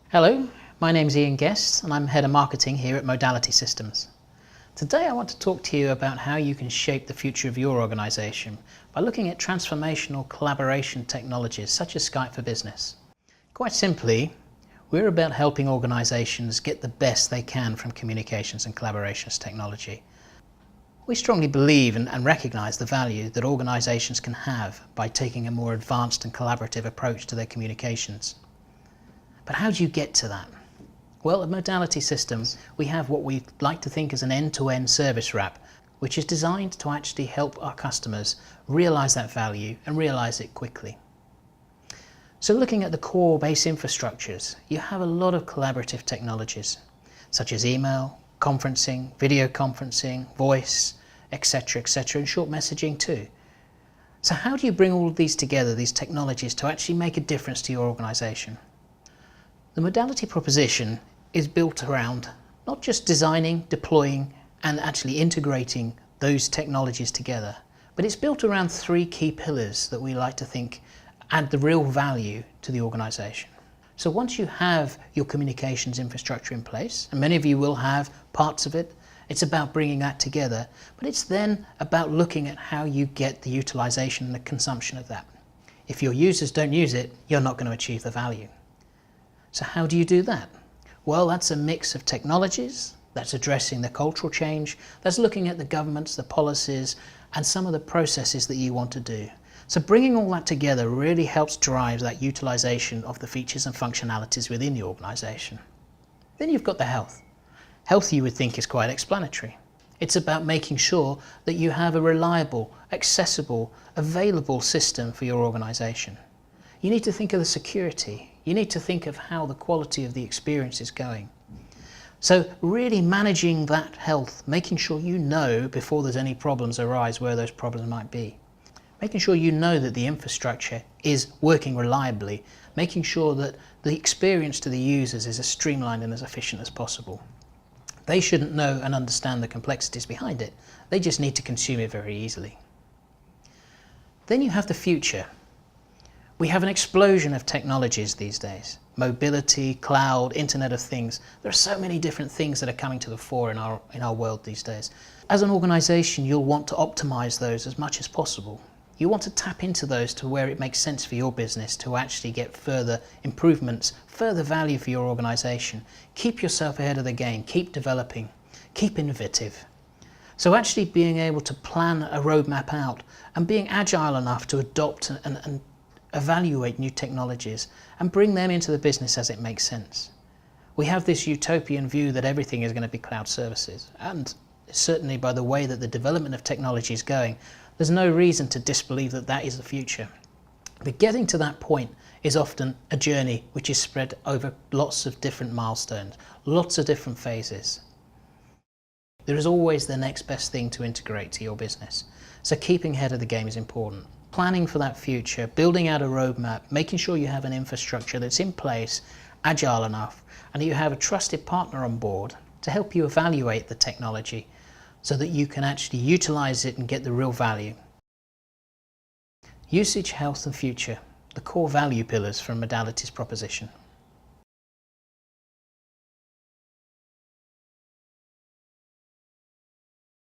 Hello, my name's Ian Guest and I'm Head of Marketing here at Modality Systems. Today I want to talk to you about how you can shape the future of your organisation by looking at transformational collaboration technologies such as Skype for Business. Quite simply, we're about helping organisations get the best they can from communications and collaborations technology. We strongly believe and recognise the value that organisations can have by taking a more advanced and collaborative approach to their communications. But how do you get to that? Well, at Modality Systems, we have what we like to think as an end-to-end service wrap, which is designed to actually help our customers realise that value and realise it quickly. So looking at the core base infrastructures, you have a lot of collaborative technologies, such as email, conferencing, video conferencing, voice, etc., and short messaging too. So how do you bring all of these together, these technologies, to actually make a difference to your organisation? The Modality proposition is built around not just designing, deploying and actually integrating those technologies together, but it's built around three key pillars that we like to think add the real value to the organisation. So once you have your communications infrastructure in place, and many of you will have parts of it, it's about bringing that together, but it's then about looking at how you get the utilisation and the consumption of that. If your users don't use it, you're not going to achieve the value. So how do you do that? Well, that's a mix of technologies, that's addressing the cultural change, that's looking at the governments, the policies, and some of the processes that you want to do. So bringing all that together really helps drive that utilisation of the features and functionalities within the organisation. Then you've got the health. Health, you would think, is quite explanatory. It's about making sure that you have a reliable, accessible, available system for your organisation. You need to think of the security. You need to think of how the quality of the experience is going. So really managing that health, making sure you know before there's any problems arise where those problems might be. Making sure you know that the infrastructure is working reliably, making sure that the experience to the users is as streamlined and as efficient as possible. They shouldn't know and understand the complexities behind it. They just need to consume it very easily. Then you have the future. We have an explosion of technologies these days. Mobility, cloud, Internet of Things. There are so many different things that are coming to the fore in our world these days. As an organisation, you'll want to optimise those as much as possible. You want to tap into those to where it makes sense for your business to actually get further improvements, further value for your organisation. Keep yourself ahead of the game, keep developing, keep innovative. So actually being able to plan a roadmap out and being agile enough to adopt and evaluate new technologies and bring them into the business as it makes sense. We have this utopian view that everything is going to be cloud services, and certainly by the way that the development of technology is going, there's no reason to disbelieve that that is the future. But getting to that point is often a journey which is spread over lots of different milestones, lots of different phases. There is always the next best thing to integrate to your business. So keeping ahead of the game is important. Planning for that future, building out a roadmap, making sure you have an infrastructure that's in place, agile enough, and you have a trusted partner on board to help you evaluate the technology so that you can actually utilise it and get the real value. Usage, health and future, the core value pillars from Modality's proposition.